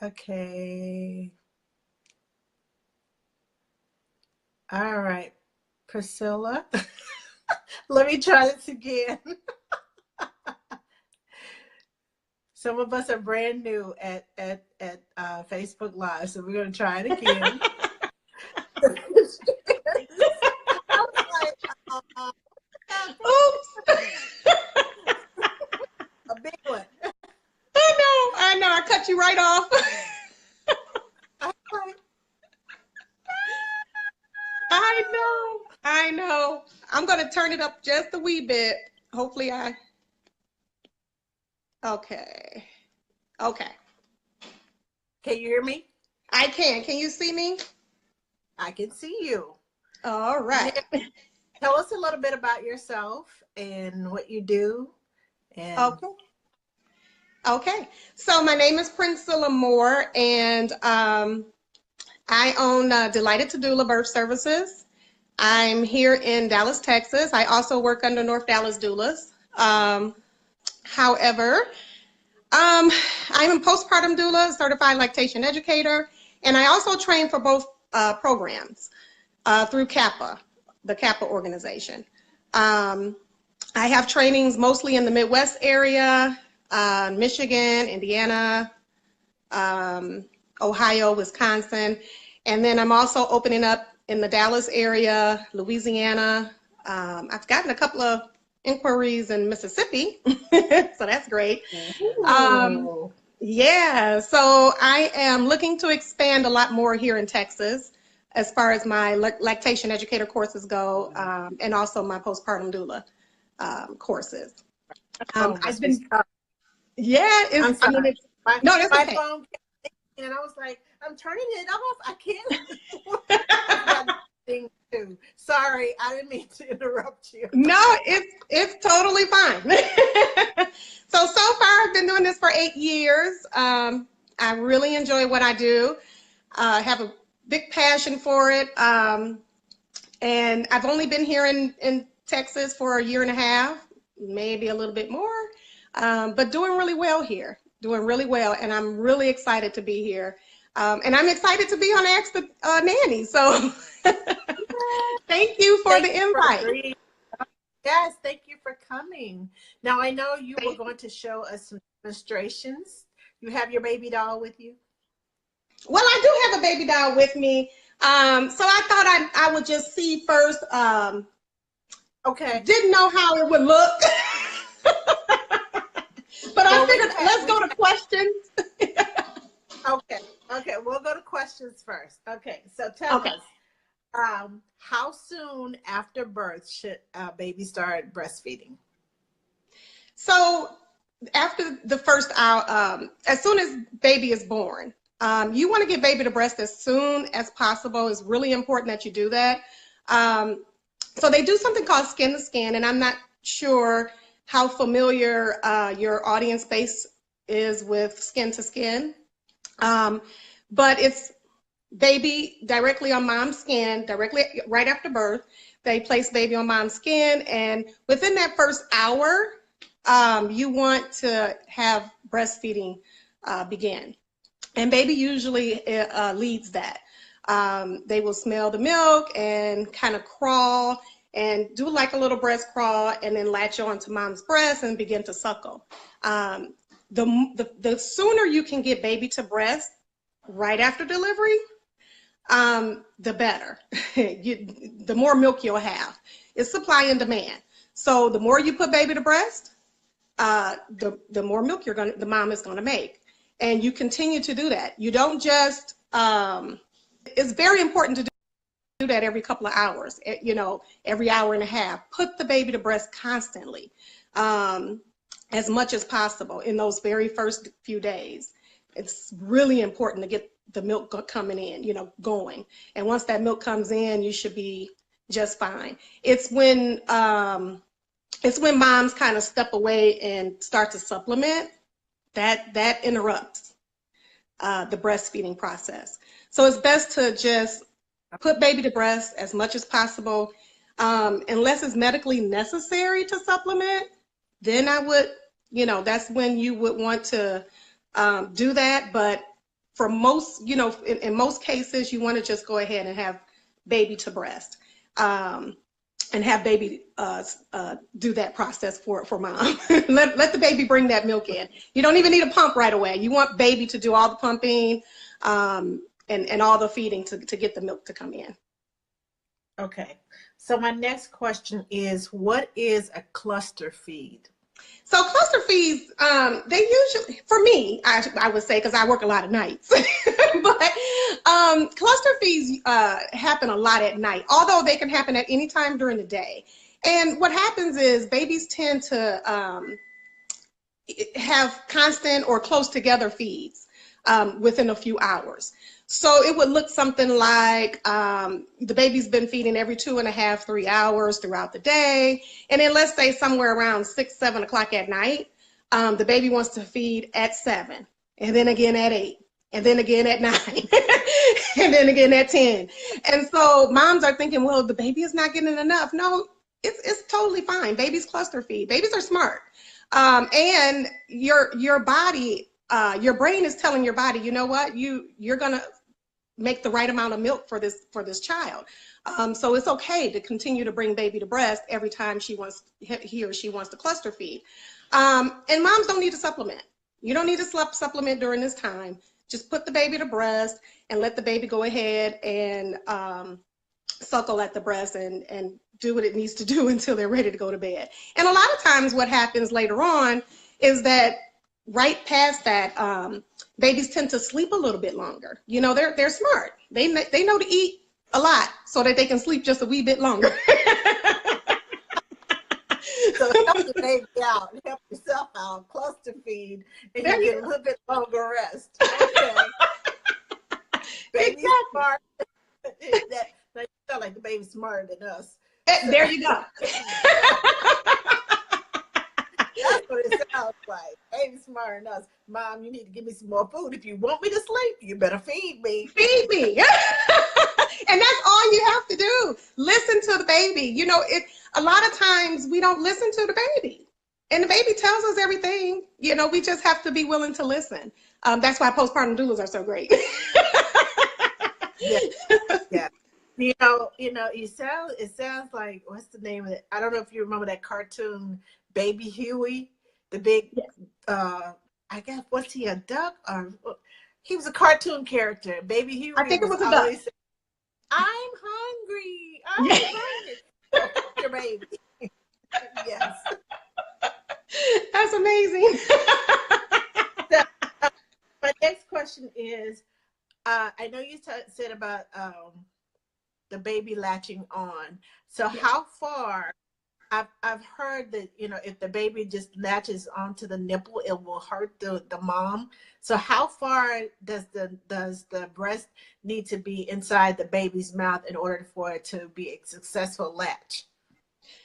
Okay. All right, Priscilla. Let me try this again. Some of us are brand new at Facebook Live, so we're going to try it again. I was like, Oops. a big one. I know, I cut you right off. I know. I'm going to turn it up just a wee bit. Hopefully okay. Okay. Can you hear me? I can. Can you see me? I can see you. All right. Now, tell us a little bit about yourself and what you do. And Okay. So my name is Priscilla Moore, and I own Delighted to Doula Birth Services. I'm here in Dallas, Texas. I also work under North Dallas Doulas. However, I'm a postpartum doula, certified lactation educator, and I also train for both programs through CAPA, the CAPA organization. I have trainings mostly in the Midwest area, Michigan, Indiana, Ohio, Wisconsin, and then I'm also opening up in the Dallas area, Louisiana. I've gotten a couple of inquiries in Mississippi, so that's great. Yeah, so I am looking to expand a lot more here in Texas as far as my lactation educator courses go, and also my postpartum doula courses. I've been, yeah, I'm sorry. I mean, it's, my no, that's okay. phone kept ringing, and I was like, I'm turning it off. I can't. Too. Sorry, I didn't mean to interrupt you. No, it's totally fine. So far I've been doing this for 8 years. I really enjoy what I do. I have a big passion for it. And I've only been here in Texas for 1.5 years, maybe a little bit more, but doing really well here, doing really well. And I'm really excited to be here. And I'm excited to be on Ask the Nanny. So thank you for the invite. Yes, thank you for coming. Now, I know you were going to show us some demonstrations. You have your baby doll with you? Well, I do have a baby doll with me. So I thought I would just see first. Okay. Didn't know how it would look. But I figured let's go to questions. Okay, we'll go to questions first. Okay, so tell us, how soon after birth should a baby start breastfeeding? So after the first hour, as soon as baby is born, you want to get baby to breast as soon as possible. It's really important that you do that. So they do something called skin to skin, and I'm not sure how familiar your audience base is with skin to skin. But it's baby directly on mom's skin, directly right after birth. They place baby on mom's skin, and within that first hour, you want to have breastfeeding begin. And baby usually leads that. They will smell the milk and kind of crawl and do like a little breast crawl, and then latch on to mom's breast and begin to suckle. The sooner you can get baby to breast right after delivery, the better. The more milk you'll have. It's supply and demand. So the more you put baby to breast, the more milk the mom is gonna make. And you continue to do that. You don't just, it's very important to do that every couple of hours, every 1.5 hours. Put the baby to breast constantly, as much as possible in those very first few days. It's really important to get the milk coming in, going. And once that milk comes in, you should be just fine. It's when moms kind of step away and start to supplement that interrupts the breastfeeding process. So it's best to just put baby to breast as much as possible. Unless it's medically necessary to supplement, then I would, that's when you would want to do that. But for most, in most cases, you want to just go ahead and have baby to breast. And have baby do that process for mom. let the baby bring that milk in. You don't even need a pump right away. You want baby to do all the pumping and all the feeding to get the milk to come in. Okay. So my next question is, what is a cluster feed? So cluster feeds, they usually, for me, I would say, because I work a lot of nights, but cluster feeds happen a lot at night, although they can happen at any time during the day. And what happens is babies tend to have constant or close together feeds within a few hours. So it would look something like the baby's been feeding every 2.5, 3 hours throughout the day. And then let's say somewhere around 6, 7 o'clock at night, the baby wants to feed at 7, and then again at 8, and then again at 9, and then again at 10. And so moms are thinking, well, the baby is not getting enough. No, it's totally fine. Babies cluster feed. Babies are smart. And your body, your brain is telling your body, you know what, you're gonna make the right amount of milk for this child. So it's okay to continue to bring baby to breast every time he or she wants to cluster feed. And moms don't need to supplement. You don't need to supplement during this time. Just put the baby to breast and let the baby go ahead and suckle at the breast and do what it needs to do until they're ready to go to bed. And a lot of times what happens later on is that right past that, babies tend to sleep a little bit longer. They're smart. They know to eat a lot so that they can sleep just a wee bit longer. So help the baby out, help yourself out, cluster feed, and you get a little bit longer rest. Okay. Baby's smart. That sound like the baby's smarter than us. There you go. That's what it sounds like. Baby's smarter than us. Mom, you need to give me some more food. If you want me to sleep, you better feed me. Feed me. And that's all you have to do. Listen to the baby. A lot of times we don't listen to the baby. And the baby tells us everything. We just have to be willing to listen. That's why postpartum doulas are so great. Yeah. It sounds like, what's the name of it? I don't know if you remember that cartoon, Baby Huey, the big, I guess, was he a duck? Or he was a cartoon character. Baby Huey. I think it was a duck. Saying, I'm hungry. I'm hungry. Your baby. Yes. That's amazing. So, my next question is, I know you said about the baby latching on. So how far? I've heard that if the baby just latches onto the nipple, it will hurt the mom. So how far does the breast need to be inside the baby's mouth in order for it to be a successful latch?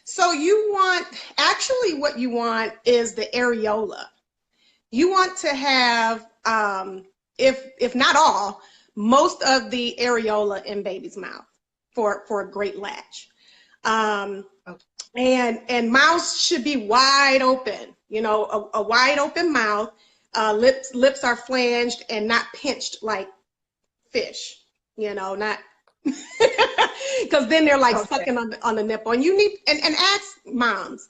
So what you want is the areola. You want to have, if not all, most of the areola in baby's mouth for a great latch. And mouths should be wide open, a wide open mouth. Lips are flanged and not pinched like fish, not because then they're like sucking on the nipple. And you need and ask moms,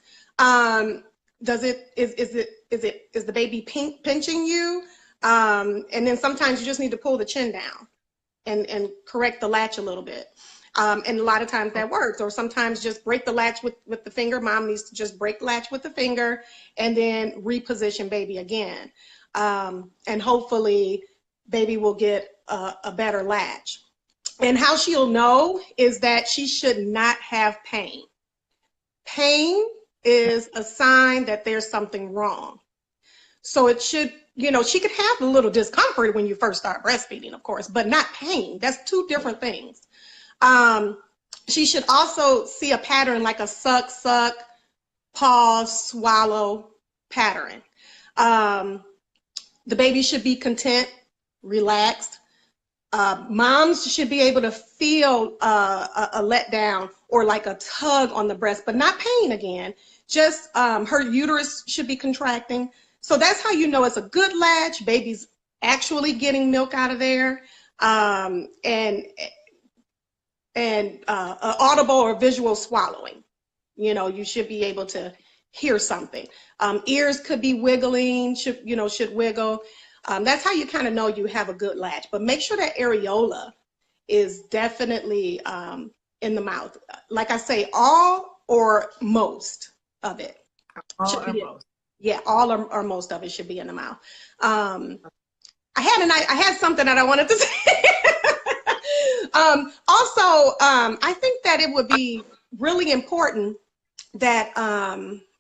is the baby pinching you? And then sometimes you just need to pull the chin down and correct the latch a little bit. And a lot of times that works. Or sometimes just break the latch with the finger. Mom needs to just break the latch with the finger and then reposition baby again. And hopefully baby will get a better latch. And how she'll know is that she should not have pain. Pain is a sign that there's something wrong. So it should, she could have a little discomfort when you first start breastfeeding, of course, but not pain. That's two different things. She should also see a pattern like a suck, pause, swallow pattern. The baby should be content, relaxed. Moms should be able to feel a letdown or like a tug on the breast, but not pain again. Just her uterus should be contracting. So that's how you know it's a good latch. Baby's actually getting milk out of there, and audible or visual swallowing. You know, you should be able to hear something. Ears could be wiggling, should wiggle. That's how you kind of know you have a good latch. But make sure that areola is definitely in the mouth. Like I say, all or most of it All should or be. most. Yeah, all or most of it should be in the mouth. I had something that I wanted to say. I think that it would be really important that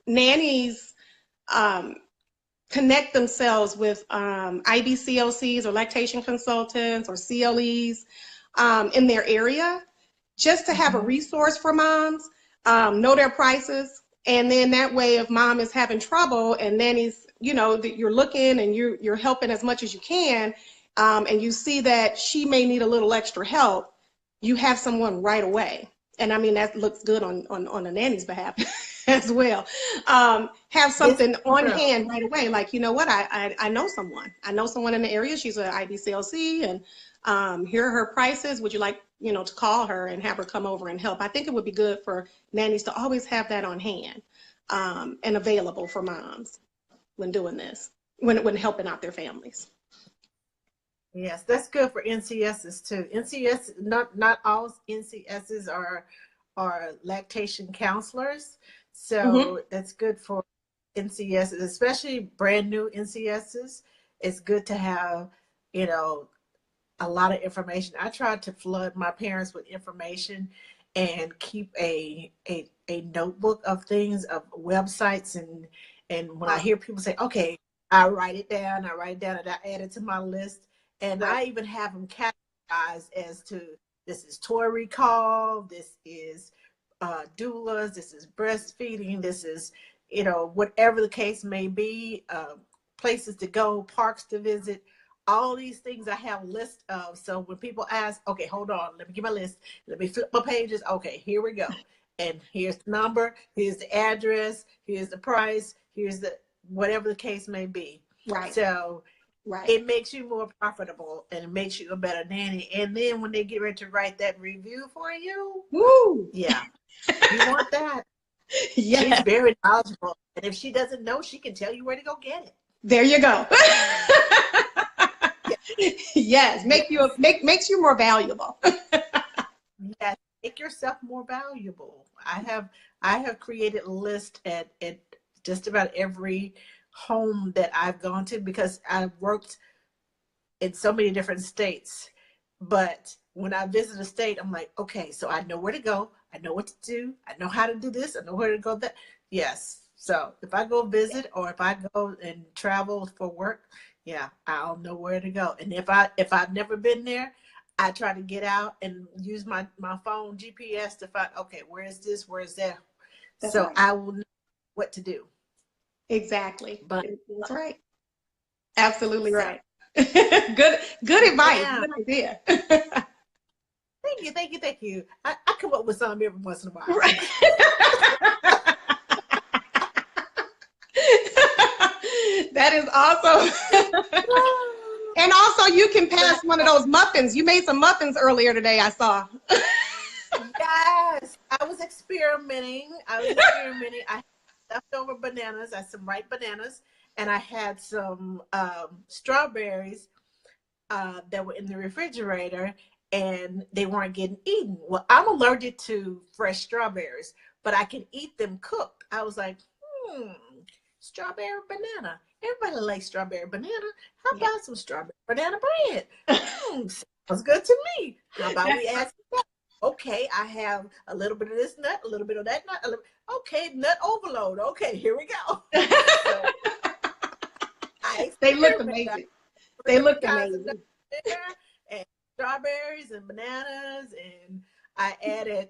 nannies connect themselves with IBCLCs or lactation consultants or CLEs in their area, just to have a resource for moms, know their prices, and then that way if mom is having trouble and nannies, that you're looking and you're helping as much as you can, and you see that she may need a little extra help, you have someone right away. And I mean, that looks good on a nanny's behalf as well. Have something on hand right away. Like, you know what, I know someone. I know someone in the area. She's an IBCLC, and here are her prices. Would you like, to call her and have her come over and help? I think it would be good for nannies to always have that on hand and available for moms when doing this, when helping out their families. Yes, that's good for NCSs too. NCS, not all NCSs are lactation counselors, so that's good for NCSs, especially brand new NCSs. It's good to have, a lot of information. I tried to flood my parents with information and keep a notebook of things, of websites, and when I hear people say, okay, I write it down, and I add it to my list. And I even have them categorized as to, this is toy recall, this is doulas, this is breastfeeding, this is, whatever the case may be, places to go, parks to visit, all these things I have a list of. So when people ask, okay, hold on, let me get my list, let me flip my pages. Okay, here we go. And here's the number, here's the address, here's the price, here's the whatever the case may be. Right. So it makes you more profitable and it makes you a better nanny. And then when they get ready to write that review for you, woo, yeah, you want that. Yes. She's very knowledgeable. And if she doesn't know, she can tell you where to go get it. There you go. Yes, makes you more valuable. Yes, make yourself more valuable. I have created a list at just about every home that I've gone to, because I've worked in so many different states. But when I visit a state, I'm like, okay, so I know where to go. I know what to do. I know how to do this. I know where to go that. Yes. So if I go visit or if I go and travel for work, yeah, I'll know where to go. And if I've never been there, I try to get out and use my phone GPS to find, okay, where is this? Where is that? That's so right. I will know what to do. Exactly. But that's right. Absolutely right. Good advice. Yeah. Good idea. Thank you. I come up with some every once in a while. Right. That is awesome. And also, you can pass one of those muffins. You made some muffins earlier today, I saw. Yes, I was experimenting. I had leftover bananas. I had some ripe bananas, and I had some strawberries that were in the refrigerator, and they weren't getting eaten. Well, I'm allergic to fresh strawberries, but I can eat them cooked. I was like, strawberry banana. Everybody likes strawberry banana. How about some strawberry banana bread? Sounds good to me. How about we add that? Okay, I have a little bit of this nut, a little bit of that nut. Okay, nut overload. Okay, here we go. So, they look amazing. They look amazing. And strawberries and bananas, and I added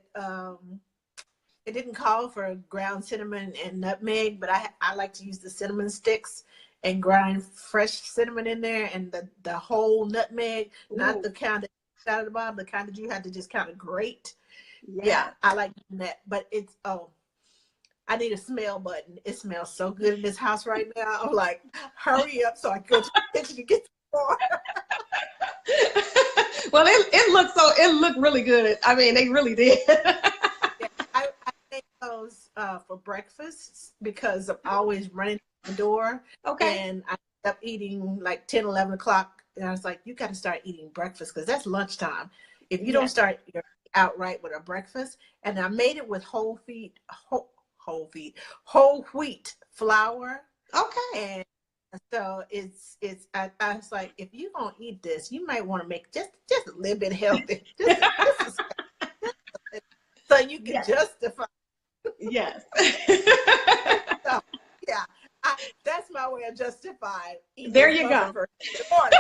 it didn't call for ground cinnamon and nutmeg, but I like to use the cinnamon sticks and grind fresh cinnamon in there, and the whole nutmeg, not the kind that out of the bottom, the kind that you had to just kind of grate. Yeah, I like that. But it's I need a smell button. It smells so good in this house right now. I'm like, hurry up so I go to the kitchen to get more. Well, it looked really good. I mean, they really did. Yeah, I make those for breakfast because I'm always running to the door, Okay. and I end up eating like 10, 11 o'clock. And I was like, you got to start eating breakfast because that's lunchtime. If you don't Yes. start your outright with a breakfast, and I made it with whole wheat flour, Okay. and so I was like, if you're gonna eat this, you might want to make just a little bit healthy, just so you can Yes. justify. Yes. So, yeah, that's my way of justifying eating There this you muffin go. first in the morning.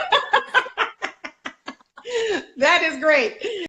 That is great.